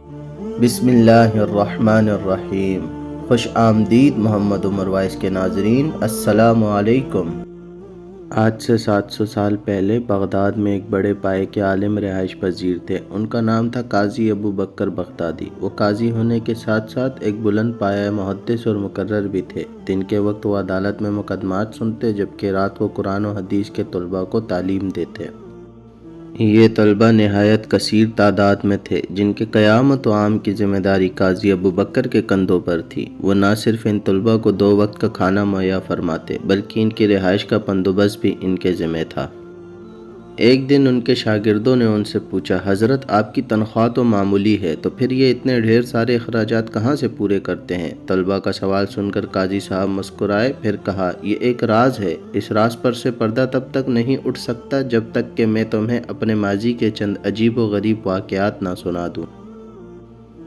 بسم اللہ الرحمن الرحیم۔ خوش آمدید محمد عمر وائس کے ناظرین، السلام علیکم۔ آج سے 700 سال پہلے بغداد میں ایک بڑے پائے کے عالم رہائش پذیر تھے۔ ان کا نام تھا قاضی ابو بکر بغدادی۔ وہ قاضی ہونے کے ساتھ ساتھ ایک بلند پایہ محدث اور مقرر بھی تھے۔ دن کے وقت وہ عدالت میں مقدمات سنتے، جبکہ رات کو قرآن و حدیث کے طلباء کو تعلیم دیتے۔ یہ طلباء نہایت کثیر تعداد میں تھے، جن کے قیامت و عام کی ذمہ داری قاضی ابو بکر کے کندھوں پر تھی۔ وہ نہ صرف ان طلباء کو 2 وقت کا کھانا مہیا فرماتے، بلکہ ان کی رہائش کا بندوبست بھی ان کے ذمہ تھا۔ ایک دن ان کے شاگردوں نے ان سے پوچھا، حضرت آپ کی تنخواہ تو معمولی ہے، تو پھر یہ اتنے ڈھیر سارے اخراجات کہاں سے پورے کرتے ہیں؟ طلباء کا سوال سن کر قاضی صاحب مسکرائے، پھر کہا، یہ ایک راز ہے۔ اس راز پر سے پردہ تب تک نہیں اٹھ سکتا جب تک کہ میں تمہیں اپنے ماضی کے چند عجیب و غریب واقعات نہ سنا دوں۔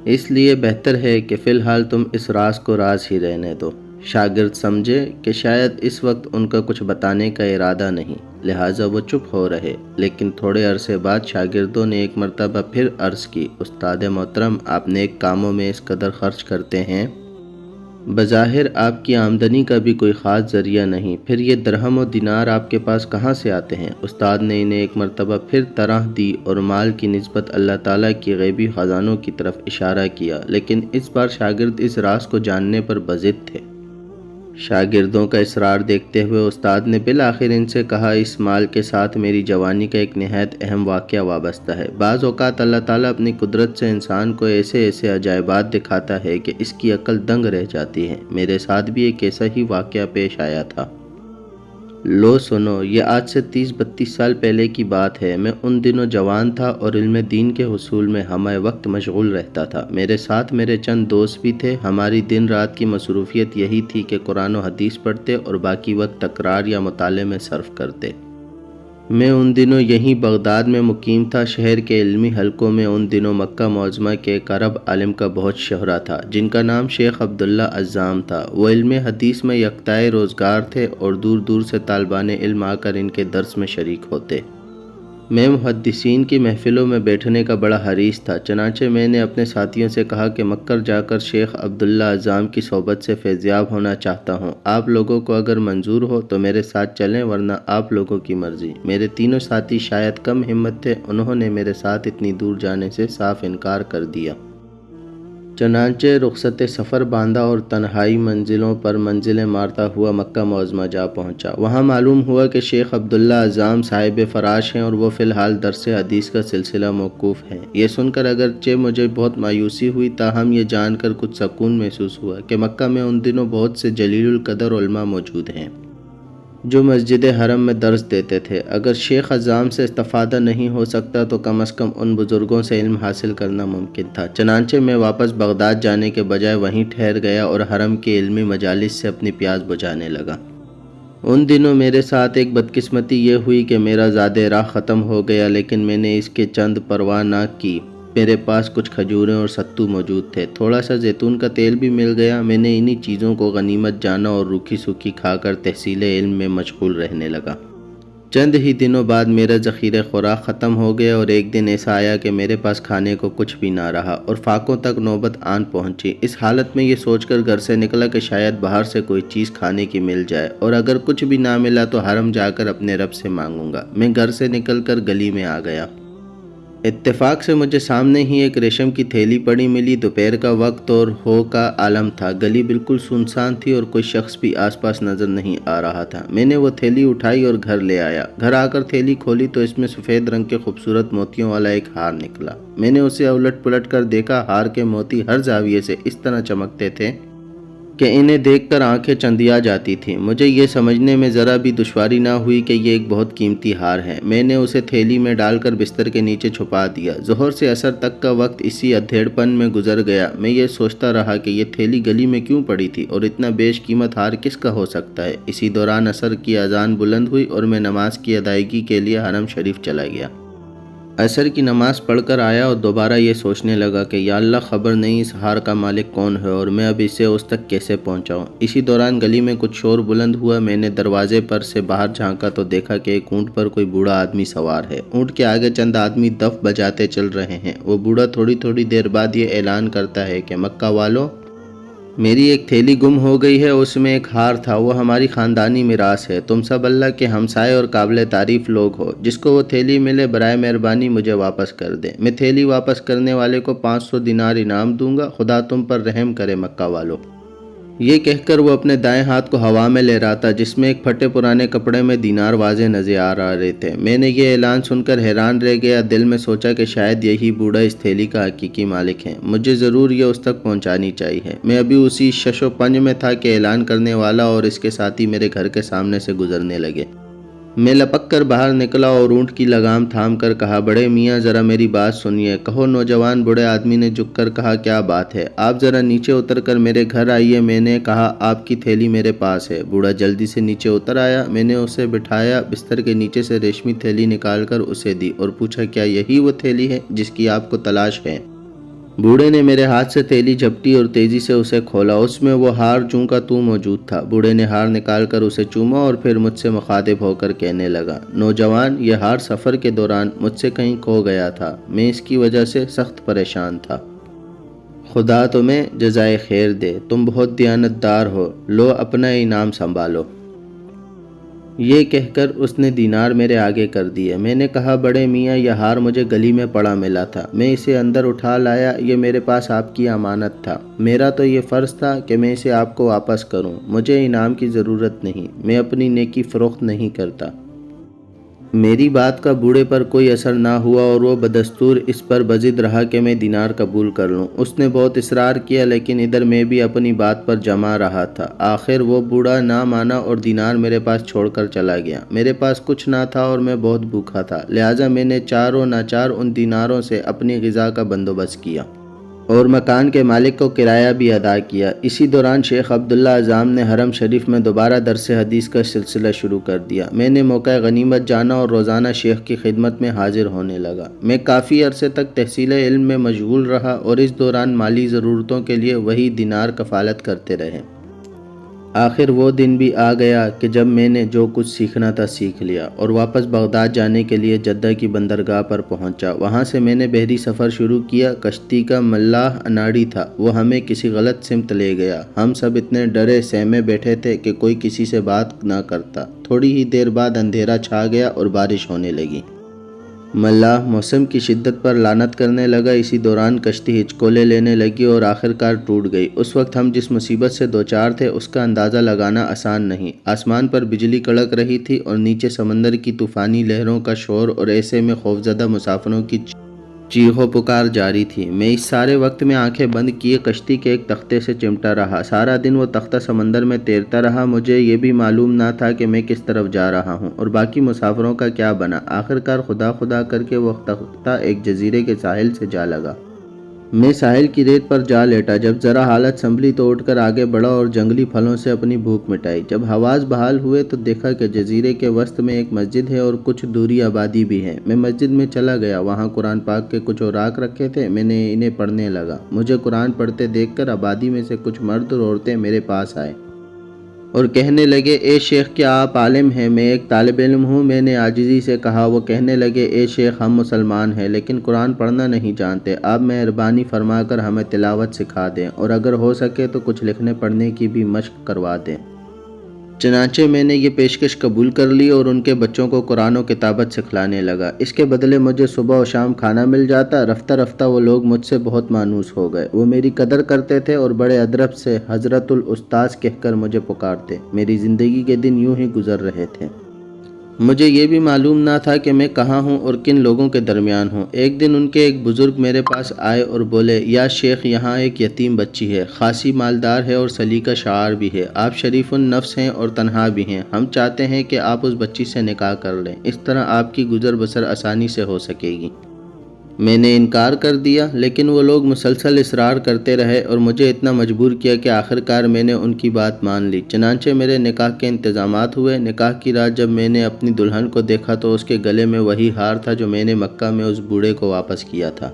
اس لیے بہتر ہے کہ فی الحال تم اس راز کو راز ہی رہنے دو۔ شاگرد سمجھے کہ شاید اس وقت ان کا کچھ بتانے کا ارادہ نہیں، لہٰذا وہ چپ ہو رہے۔ لیکن تھوڑے عرصے بعد شاگردوں نے ایک مرتبہ پھر عرض کی، استاد محترم، آپ نیک کاموں میں اس قدر خرچ کرتے ہیں، بظاہر آپ کی آمدنی کا بھی کوئی خاص ذریعہ نہیں، پھر یہ درہم و دینار آپ کے پاس کہاں سے آتے ہیں؟ استاد نے انہیں ایک مرتبہ پھر طرح دی اور مال کی نسبت اللہ تعالیٰ کی غیبی خزانوں کی طرف اشارہ کیا، لیکن اس بار شاگرد اس راز کو جاننے پر بضد تھے۔ شاگردوں کا اصرار دیکھتے ہوئے استاد نے بالآخر ان سے کہا، اس مال کے ساتھ میری جوانی کا ایک نہایت اہم واقعہ وابستہ ہے۔ بعض اوقات اللہ تعالیٰ اپنی قدرت سے انسان کو ایسے عجائبات دکھاتا ہے کہ اس کی عقل دنگ رہ جاتی ہے۔ میرے ساتھ بھی ایک ایسا ہی واقعہ پیش آیا تھا۔ لو سنو، یہ آج سے 30-32 سال پہلے کی بات ہے۔ میں ان دنوں جوان تھا اور علم دین کے حصول میں ہمہ وقت مشغول رہتا تھا۔ میرے ساتھ میرے چند دوست بھی تھے۔ ہماری دن رات کی مصروفیت یہی تھی کہ قرآن و حدیث پڑھتے اور باقی وقت تکرار یا مطالعے میں صرف کرتے۔ میں ان دنوں یہیں بغداد میں مقیم تھا۔ شہر کے علمی حلقوں میں ان دنوں مکہ معظمہ کے ایک عرب عالم کا بہت شہرہ تھا، جن کا نام شیخ عبداللہ عزام تھا۔ وہ علم حدیث میں یکتائے روزگار تھے اور دور دور سے طالبان علم آ کر ان کے درس میں شریک ہوتے۔ میں محدثین کی محفلوں میں بیٹھنے کا بڑا حریص تھا، چنانچہ میں نے اپنے ساتھیوں سے کہا کہ مکہ جا کر شیخ عبداللہ عزام کی صحبت سے فیضیاب ہونا چاہتا ہوں۔ آپ لوگوں کو اگر منظور ہو تو میرے ساتھ چلیں، ورنہ آپ لوگوں کی مرضی۔ میرے تینوں ساتھی شاید کم ہمت تھے، انہوں نے میرے ساتھ اتنی دور جانے سے صاف انکار کر دیا۔ چنانچہ رخصت سفر باندھا اور تنہائی منزلوں پر منزلیں مارتا ہوا مکہ معظمہ جا پہنچا۔ وہاں معلوم ہوا کہ شیخ عبداللہ عزام صاحب فراش ہیں اور وہ فی الحال درس حدیث کا سلسلہ موقوف ہے۔ یہ سن کر اگرچہ مجھے بہت مایوسی ہوئی، تاہم یہ جان کر کچھ سکون محسوس ہوا کہ مکہ میں ان دنوں بہت سے جلیل القدر علماء موجود ہیں جو مسجد حرم میں درس دیتے تھے۔ اگر شیخ عزام سے استفادہ نہیں ہو سکتا تو کم از کم ان بزرگوں سے علم حاصل کرنا ممکن تھا۔ چنانچہ میں واپس بغداد جانے کے بجائے وہیں ٹھہر گیا اور حرم کے علمی مجالس سے اپنی پیاس بجھانے لگا۔ ان دنوں میرے ساتھ ایک بدقسمتی یہ ہوئی کہ میرا زاد راہ ختم ہو گیا، لیکن میں نے اس کے چند پرواہ نہ کی۔ میرے پاس کچھ کھجوریں اور ستو موجود تھے، تھوڑا سا زیتون کا تیل بھی مل گیا۔ میں نے انہی چیزوں کو غنیمت جانا اور روکھی سوکھی کھا کر تحصیل علم میں مشغول رہنے لگا۔ چند ہی دنوں بعد میرا ذخیرہ خوراک ختم ہو گیا اور ایک دن ایسا آیا کہ میرے پاس کھانے کو کچھ بھی نہ رہا اور فاقوں تک نوبت آن پہنچی۔ اس حالت میں یہ سوچ کر گھر سے نکلا کہ شاید باہر سے کوئی چیز کھانے کی مل جائے، اور اگر کچھ بھی نہ ملا تو حرم جا کر اپنے رب سے مانگوں گا۔ میں گھر سے نکل کر گلی میں آ گیا۔ اتفاق سے مجھے سامنے ہی ایک ریشم کی تھیلی پڑی ملی۔ دوپہر کا وقت اور ہو کا عالم تھا۔ گلی بالکل سنسان تھی اور کوئی شخص بھی آس پاس نظر نہیں آ رہا تھا۔ میں نے وہ تھیلی اٹھائی اور گھر لے آیا۔ گھر آ کر تھیلی کھولی تو اس میں سفید رنگ کے خوبصورت موتیوں والا ایک ہار نکلا۔ میں نے اسے الٹ پلٹ کر دیکھا۔ ہار کے موتی ہر زاویے سے اس طرح چمکتے تھے کہ انہیں دیکھ کر آنکھیں چندیا جاتی تھیں۔ مجھے یہ سمجھنے میں ذرا بھی دشواری نہ ہوئی کہ یہ ایک بہت قیمتی ہار ہے۔ میں نے اسے تھیلی میں ڈال کر بستر کے نیچے چھپا دیا۔ ظہر سے عصر تک کا وقت اسی ادھیڑ پن میں گزر گیا۔ میں یہ سوچتا رہا کہ یہ تھیلی گلی میں کیوں پڑی تھی اور اتنا بیش قیمت ہار کس کا ہو سکتا ہے۔ اسی دوران عصر کی اذان بلند ہوئی اور میں نماز کی ادائیگی کے لیے حرم شریف چلا گیا۔ عصر کی نماز پڑھ کر آیا اور دوبارہ یہ سوچنے لگا کہ یا اللہ خبر نہیں اس ہار کا مالک کون ہے اور میں اب اسے اس تک کیسے پہنچاؤں۔ اسی دوران گلی میں کچھ شور بلند ہوا۔ میں نے دروازے پر سے باہر جھانکا تو دیکھا کہ ایک اونٹ پر کوئی بوڑھا آدمی سوار ہے۔ اونٹ کے آگے چند آدمی دف بجاتے چل رہے ہیں۔ وہ بوڑھا تھوڑی تھوڑی دیر بعد یہ اعلان کرتا ہے کہ مکہ والوں، میری ایک تھیلی گم ہو گئی ہے، اس میں ایک ہار تھا، وہ ہماری خاندانی میراث ہے، تم سب اللہ کے ہمسائے اور قابل تعریف لوگ ہو، جس کو وہ تھیلی ملے برائے مہربانی مجھے واپس کر دے، میں تھیلی واپس کرنے والے کو 500 دینار انعام دوں گا، خدا تم پر رحم کرے مکہ والو۔ یہ کہہ کر وہ اپنے دائیں ہاتھ کو ہوا میں لہراتا جس میں ایک پھٹے پرانے کپڑے میں دینار واضح نظر آ رہے تھے۔ میں نے یہ اعلان سن کر حیران رہ گیا، دل میں سوچا کہ شاید یہی بوڑھا اس تھیلی کا حقیقی مالک ہے، مجھے ضرور یہ اس تک پہنچانی چاہیے۔ میں ابھی اسی شش و پنج میں تھا کہ اعلان کرنے والا اور اس کے ساتھی میرے گھر کے سامنے سے گزرنے لگے۔ میں لپک کر باہر نکلا اور اونٹ کی لگام تھام کر کہا، بڑے میاں ذرا میری بات سنیے۔ کہو نوجوان بوڑھے آدمی نے جھک کر کہا، کیا بات ہے؟ آپ ذرا نیچے اتر کر میرے گھر آئیے۔ میں نے کہا، آپ کی تھیلی میرے پاس ہے۔ بوڑھا جلدی سے نیچے اتر آیا۔ میں نے اسے بٹھایا، بستر کے نیچے سے ریشمی تھیلی نکال کر اسے دی اور پوچھا، کیا یہی وہ تھیلی ہے جس کی آپ کو تلاش ہے؟ بوڑھے نے میرے ہاتھ سے تھیلی جھپٹی اور تیزی سے اسے کھولا۔ اس میں وہ ہار جوں کا توں موجود تھا۔ بوڑھے نے ہار نکال کر اسے چوما اور پھر مجھ سے مخاطب ہو کر کہنے لگا، نوجوان، یہ ہار سفر کے دوران مجھ سے کہیں کھو گیا تھا، میں اس کی وجہ سے سخت پریشان تھا، خدا تمہیں جزائے خیر دے، تم بہت دیانتدار ہو، لو اپنا انعام سنبھالو۔ یہ کہہ کر اس نے دینار میرے آگے کر دیے۔ میں نے کہا، بڑے میاں، یہ ہار مجھے گلی میں پڑا ملا تھا، میں اسے اندر اٹھا لایا، یہ میرے پاس آپ کی امانت تھا، میرا تو یہ فرض تھا کہ میں اسے آپ کو واپس کروں، مجھے انعام کی ضرورت نہیں، میں اپنی نیکی فروخت نہیں کرتا۔ میری بات کا بوڑھے پر کوئی اثر نہ ہوا اور وہ بدستور اس پر بضد رہا کہ میں دینار قبول کر لوں۔ اس نے بہت اصرار کیا لیکن ادھر میں بھی اپنی بات پر جمع رہا تھا۔ آخر وہ بوڑھا نہ مانا اور دینار میرے پاس چھوڑ کر چلا گیا۔ میرے پاس کچھ نہ تھا اور میں بہت بھوکا تھا، لہٰذا میں نے چار و ناچار ان دیناروں سے اپنی غذا کا بندوبست کیا اور مکان کے مالک کو کرایہ بھی ادا کیا۔ اسی دوران شیخ عبداللہ اعظام نے حرم شریف میں دوبارہ درس حدیث کا سلسلہ شروع کر دیا۔ میں نے موقع غنیمت جانا اور روزانہ شیخ کی خدمت میں حاضر ہونے لگا۔ میں کافی عرصے تک تحصیل علم میں مشغول رہا اور اس دوران مالی ضرورتوں کے لیے وہی دینار کفالت کرتے رہے۔ آخر وہ دن بھی آ گیا کہ جب میں نے جو کچھ سیکھنا تھا سیکھ لیا اور واپس بغداد جانے کے لیے جدہ کی بندرگاہ پر پہنچا۔ وہاں سے میں نے بحری سفر شروع کیا۔ کشتی کا ملاح اناڑی تھا، وہ ہمیں کسی غلط سمت لے گیا۔ ہم سب اتنے ڈرے سہمے بیٹھے تھے کہ کوئی کسی سے بات نہ کرتا۔ تھوڑی ہی دیر بعد اندھیرا چھا گیا اور بارش ہونے لگی۔ ملاح موسم کی شدت پر لعنت کرنے لگا۔ اسی دوران کشتی ہچکولے لینے لگی اور آخرکار ٹوٹ گئی۔ اس وقت ہم جس مصیبت سے دوچار تھے اس کا اندازہ لگانا آسان نہیں۔ آسمان پر بجلی کڑک رہی تھی اور نیچے سمندر کی طوفانی لہروں کا شور اور ایسے میں خوفزدہ مسافروں کی چیخ و پکار جاری تھی۔ میں اس سارے وقت میں آنکھیں بند کیے کشتی کے ایک تختے سے چمٹا رہا۔ سارا دن وہ تختہ سمندر میں تیرتا رہا۔ مجھے یہ بھی معلوم نہ تھا کہ میں کس طرف جا رہا ہوں اور باقی مسافروں کا کیا بنا۔ آخرکار خدا خدا کر کے وہ تختہ ایک جزیرے کے ساحل سے جا لگا۔ میں ساحل کی ریت پر جا لیٹا۔ جب ذرا حالت سنبھلی تو اٹھ کر آگے بڑھا اور جنگلی پھلوں سے اپنی بھوک مٹائی۔ جب حواس بحال ہوئے تو دیکھا کہ جزیرے کے وسط میں ایک مسجد ہے اور کچھ دوری آبادی بھی ہے۔ میں مسجد میں چلا گیا، وہاں قرآن پاک کے کچھ اوراق رکھے تھے، میں نے انہیں پڑھنے لگا۔ مجھے قرآن پڑھتے دیکھ کر آبادی میں سے کچھ مرد اور عورتیں میرے پاس آئے اور کہنے لگے، اے شیخ، کیا آپ عالم ہیں؟ میں ایک طالب علم ہوں، میں نے عاجزی سے کہا۔ وہ کہنے لگے، اے شیخ، ہم مسلمان ہیں لیکن قرآن پڑھنا نہیں جانتے، آپ مہربانی فرما کر ہمیں تلاوت سکھا دیں اور اگر ہو سکے تو کچھ لکھنے پڑھنے کی بھی مشق کروا دیں۔ چنانچہ میں نے یہ پیشکش قبول کر لی اور ان کے بچوں کو قرآن و کتابت سکھلانے لگا۔ اس کے بدلے مجھے صبح و شام کھانا مل جاتا۔ رفتہ رفتہ وہ لوگ مجھ سے بہت مانوس ہو گئے۔ وہ میری قدر کرتے تھے اور بڑے ادب سے حضرت الاستاذ کہہ کر مجھے پکارتے۔ میری زندگی کے دن یوں ہی گزر رہے تھے۔ مجھے یہ بھی معلوم نہ تھا کہ میں کہاں ہوں اور کن لوگوں کے درمیان ہوں۔ ایک دن ان کے ایک بزرگ میرے پاس آئے اور بولے، یا شیخ، یہاں ایک یتیم بچی ہے، خاصی مالدار ہے اور سلیقہ شعار بھی ہے، آپ شریف النفس ہیں اور تنہا بھی ہیں، ہم چاہتے ہیں کہ آپ اس بچی سے نکاح کر لیں، اس طرح آپ کی گزر بسر آسانی سے ہو سکے گی۔ میں نے انکار کر دیا، لیکن وہ لوگ مسلسل اصرار کرتے رہے اور مجھے اتنا مجبور کیا کہ آخرکار میں نے ان کی بات مان لی۔ چنانچہ میرے نکاح کے انتظامات ہوئے۔ نکاح کی رات جب میں نے اپنی دلہن کو دیکھا تو اس کے گلے میں وہی ہار تھا جو میں نے مکہ میں اس بوڑھے کو واپس کیا تھا۔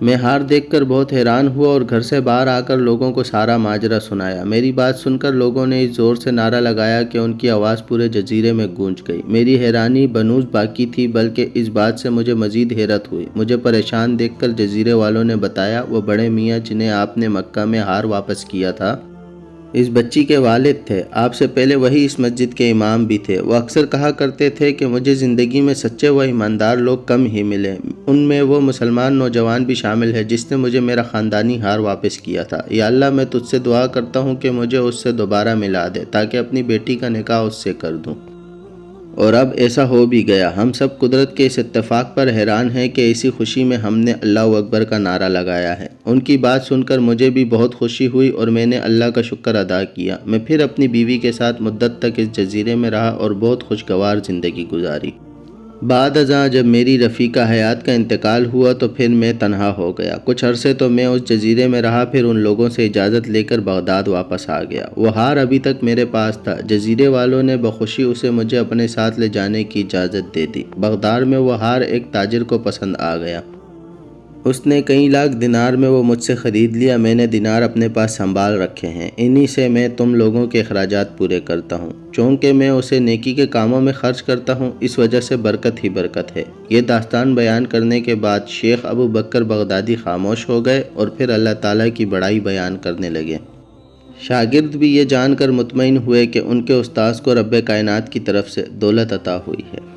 میں ہار دیکھ کر بہت حیران ہوا اور گھر سے باہر آ کر لوگوں کو سارا ماجرا سنایا۔ میری بات سن کر لوگوں نے اس زور سے نعرہ لگایا کہ ان کی آواز پورے جزیرے میں گونج گئی۔ میری حیرانی بنوز باقی تھی، بلکہ اس بات سے مجھے مزید حیرت ہوئی۔ مجھے پریشان دیکھ کر جزیرے والوں نے بتایا وہ بڑے میاں جنہیں آپ نے مکہ میں ہار واپس کیا تھا، اس بچی کے والد تھے۔ آپ سے پہلے وہی اس مسجد کے امام بھی تھے۔ وہ اکثر کہا کرتے تھے کہ مجھے زندگی میں سچے و ایماندار لوگ کم ہی ملے، ان میں وہ مسلمان نوجوان بھی شامل ہے جس نے مجھے میرا خاندانی ہار واپس کیا تھا۔ یا اللہ، میں تجھ سے دعا کرتا ہوں کہ مجھے اس سے دوبارہ ملا دے تاکہ اپنی بیٹی کا نکاح اس سے کر دوں۔ اور اب ایسا ہو بھی گیا۔ ہم سب قدرت کے اس اتفاق پر حیران ہیں کہ اسی خوشی میں ہم نے اللہ اکبر کا نعرہ لگایا ہے۔ ان کی بات سن کر مجھے بھی بہت خوشی ہوئی اور میں نے اللہ کا شکر ادا کیا۔ میں پھر اپنی بیوی کے ساتھ مدت تک اس جزیرے میں رہا اور بہت خوشگوار زندگی گزاری۔ بعد ازاں جب میری رفیقہ حیات کا انتقال ہوا تو پھر میں تنہا ہو گیا۔ کچھ عرصے تو میں اس جزیرے میں رہا، پھر ان لوگوں سے اجازت لے کر بغداد واپس آ گیا۔ وہ ہار ابھی تک میرے پاس تھا۔ جزیرے والوں نے بخوشی اسے مجھے اپنے ساتھ لے جانے کی اجازت دے دی۔ بغداد میں وہ ہار ایک تاجر کو پسند آ گیا۔ اس نے کئی لاکھ دینار میں وہ مجھ سے خرید لیا۔ میں نے دینار اپنے پاس سنبھال رکھے ہیں، انہی سے میں تم لوگوں کے اخراجات پورے کرتا ہوں، چونکہ میں اسے نیکی کے کاموں میں خرچ کرتا ہوں، اس وجہ سے برکت ہی برکت ہے۔ یہ داستان بیان کرنے کے بعد شیخ ابو بکر بغدادی خاموش ہو گئے اور پھر اللہ تعالیٰ کی بڑائی بیان کرنے لگے۔ شاگرد بھی یہ جان کر مطمئن ہوئے کہ ان کے استاذ کو رب کائنات کی طرف سے دولت عطا ہوئی ہے۔